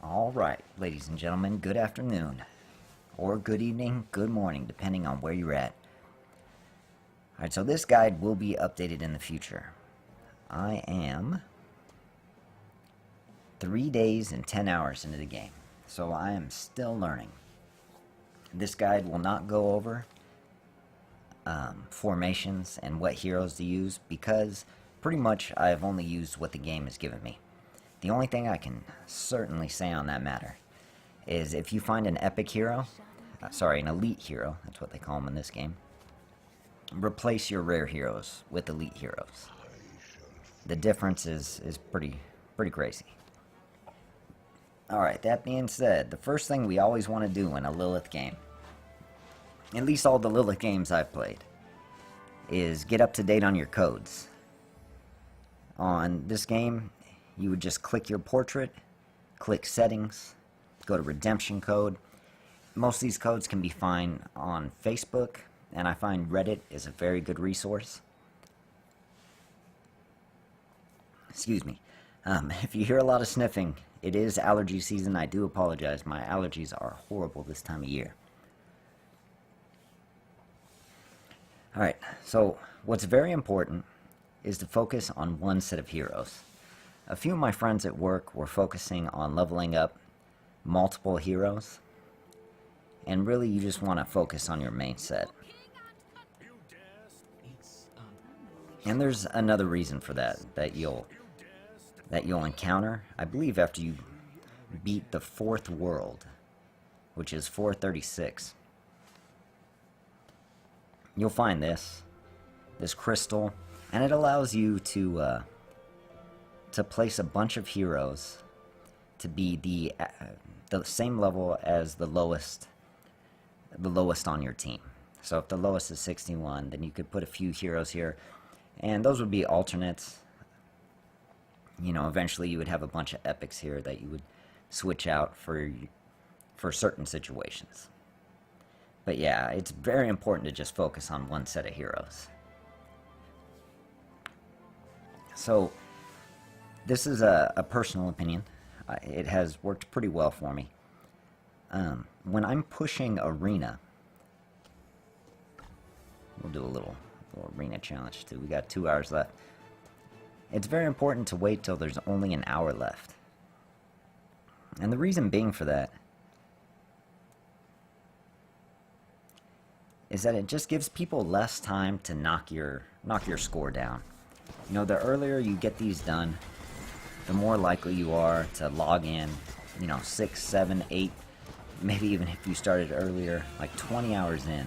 Alright, ladies and gentlemen, good afternoon. Or good evening, good morning, depending on where you're at. Alright, so this guide will be updated in the future. I am 3 days and 10 hours into the game, so I am still learning. This guide will not go over formations and what heroes to use because pretty much I've only used what the game has given me. The only thing I can certainly say on that matter is if you find an epic hero, an elite hero, that's what they call them in this game, replace your rare heroes with elite heroes. The difference is pretty crazy. Alright, that being said, the first thing we always want to do in a Lilith game, at least all the Lilith games I've played, is get up to date on your codes. On this game, you would just click your portrait, click settings, go to redemption code. Most of these codes can be found on Facebook, and I find Reddit is a very good resource. Excuse me. If you hear a lot of sniffing, it is allergy season. I do apologize. My allergies are horrible this time of year. Alright, so what's very important is to focus on one set of heroes. A few of my friends at work were focusing on leveling up multiple heroes, and really you just want to focus on your main set. And there's another reason for that you'll encounter, I believe, after you beat the 4th world, which is 436. You'll find this crystal, and it allows you to place a bunch of heroes to be the same level as the lowest on your team. So if the lowest is 61, then you could put a few heroes here, and those would be alternates. You know, eventually you would have a bunch of epics here that you would switch out for certain situations. But yeah, it's very important to just focus on one set of heroes. So this is a personal opinion. It has worked pretty well for me. When I'm pushing arena, we'll do a little arena challenge too. We got 2 hours left. It's very important to wait till there's only an hour left. And the reason being for that is that it just gives people less time to knock your score down. You know, the earlier you get these done, the more likely you are to log in, 6, 7, 8, maybe even if you started earlier, like 20 hours in.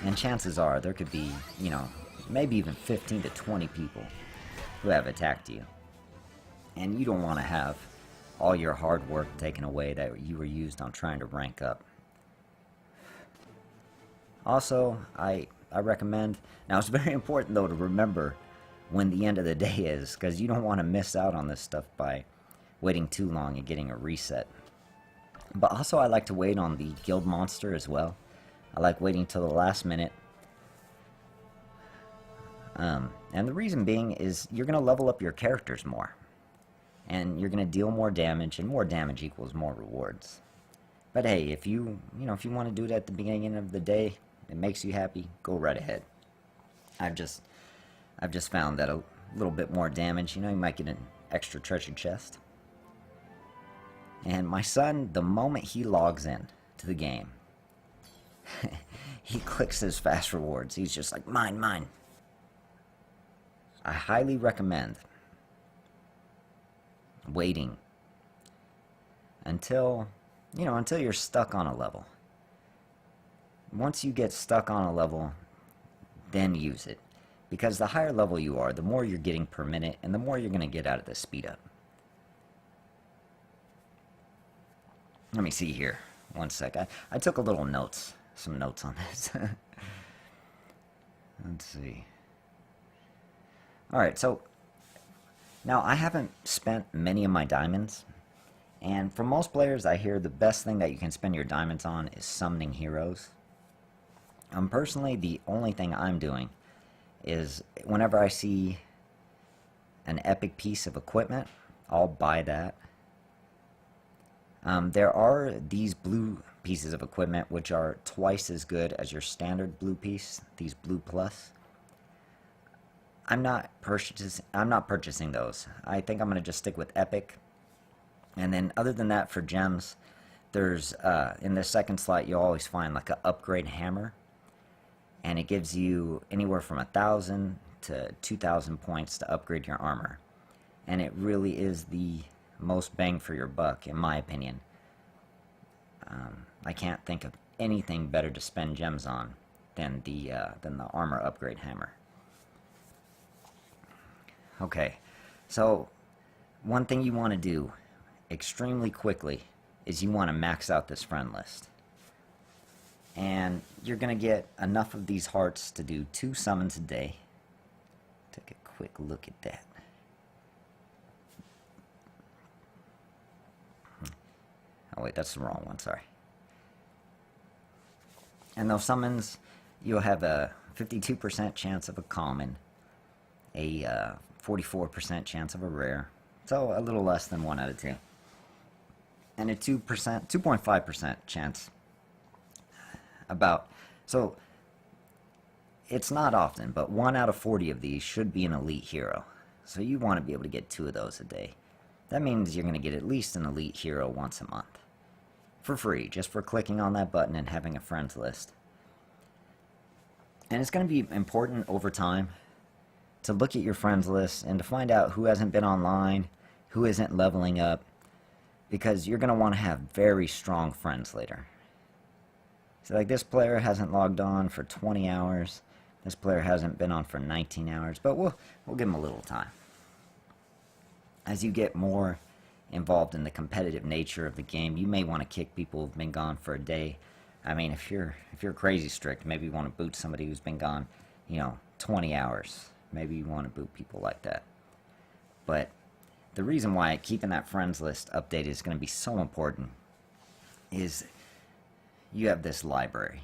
And chances are there could be, maybe even 15 to 20 people who have attacked you. And you don't want to have all your hard work taken away that you were used on trying to rank up. Also, I recommend, now it's very important though to remember when the end of the day is, because you don't want to miss out on this stuff by waiting too long and getting a reset. But also I like to wait on the guild monster as well. I like waiting till the last minute. And the reason being is you're going to level up your characters more. And you're going to deal more damage, and more damage equals more rewards. But hey, if you want to do it at the beginning of the day, it makes you happy, go right ahead. I've just found that a little bit more damage, you might get an extra treasure chest. And my son, the moment he logs in to the game, he clicks his fast rewards. He's just like, mine, mine. I highly recommend waiting until you're stuck on a level. Once you get stuck on a level, then use it. Because the higher level you are, the more you're getting per minute, and the more you're going to get out of the speed up. Let me see here. One sec. I took some notes on this. Let's see. Alright, so now I haven't spent many of my diamonds, and for most players I hear the best thing that you can spend your diamonds on is summoning heroes. Personally, the only thing I'm doing is whenever I see an epic piece of equipment, I'll buy that. There are these blue pieces of equipment which are twice as good as your standard blue piece, these blue plus. I'm not purchasing those. I think I'm going to just stick with epic. And then other than that, for gems, there's in the second slot you'll always find like an upgrade hammer, and it gives you anywhere from 1,000 to 2,000 points to upgrade your armor. And it really is the most bang for your buck, in my opinion. I can't think of anything better to spend gems on than the armor upgrade hammer. Okay, so one thing you want to do extremely quickly is you want to max out this friend list. And you're going to get enough of these hearts to do 2 summons a day. Take a quick look at that. Oh wait, that's the wrong one, sorry. And those summons, you'll have a 52% chance of a common, a 44% chance of a rare, so a little less than 1 out of 2. And a 2.5% chance so it's not often, but 1 out of 40 of these should be an elite hero. So you want to be able to get 2 of those a day. That means you're going to get at least an elite hero once a month. For free, just for clicking on that button and having a friends list. And it's going to be important over time to look at your friends list and to find out who hasn't been online, who isn't leveling up, because you're going to want to have very strong friends later. So like this player hasn't logged on for 20 hours, this player hasn't been on for 19 hours, but we'll give him a little time. As you get more involved in the competitive nature of the game, you may want to kick people who've been gone for a day. I mean, if you're crazy strict, maybe you want to boot somebody who's been gone, 20 hours. Maybe you want to boot people like that. But the reason why keeping that friends list updated is going to be so important is you have this library.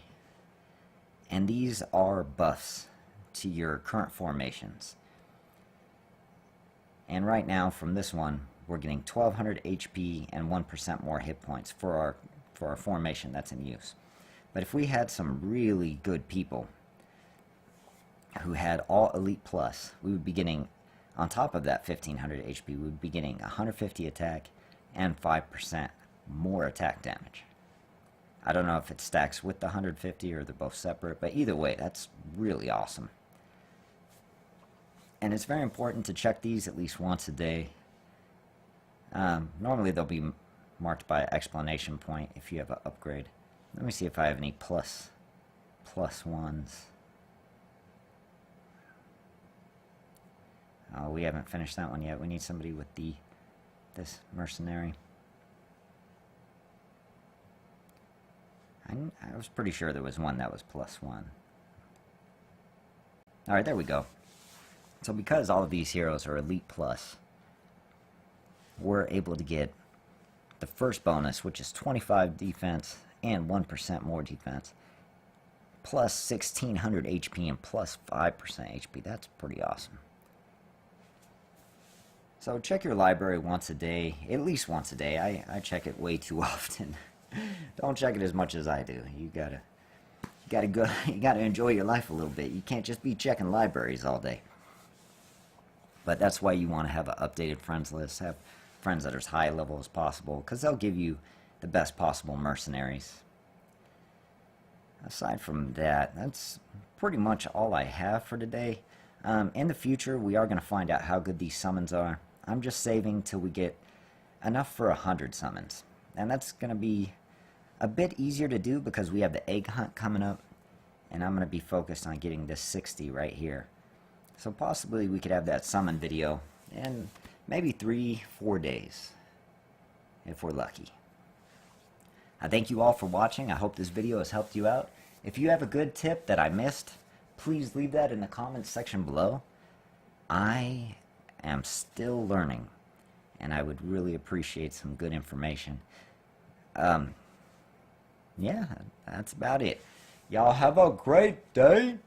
And these are buffs to your current formations. And right now, from this one, we're getting 1200 HP and 1% more hit points for our formation that's in use. But if we had some really good people who had all Elite Plus, we would be getting, on top of that 1500 HP, we would be getting 150 attack and 5% more attack damage. I don't know if it stacks with the 150 or they're both separate, but either way, that's really awesome. And it's very important to check these at least once a day. Normally they'll be marked by exclamation point if you have an upgrade. Let me see if I have any plus ones. Oh, we haven't finished that one yet. We need somebody with this mercenary. I was pretty sure there was one that was +1. Alright, there we go. So because all of these heroes are Elite Plus, we're able to get the first bonus, which is 25 defense and 1% more defense, plus 1600 HP and plus 5% HP. That's pretty awesome. So check your library once a day, at least once a day. I check it way too often. Don't check it as much as I do. You gotta enjoy your life a little bit. You can't just be checking libraries all day. But that's why you want to have an updated friends list. Have friends that are as high level as possible, because they'll give you the best possible mercenaries. Aside from that, that's pretty much all I have for today. In the future, we are going to find out how good these summons are. I'm just saving till we get enough for 100 summons. And that's going to be a bit easier to do because we have the egg hunt coming up. And I'm going to be focused on getting this 60 right here. So possibly we could have that summon video in maybe 3-4 days, if we're lucky. I thank you all for watching. I hope this video has helped you out. If you have a good tip that I missed, please leave that in the comments section below. I am still learning, and I would really appreciate some good information. Yeah, that's about it. Y'all have a great day.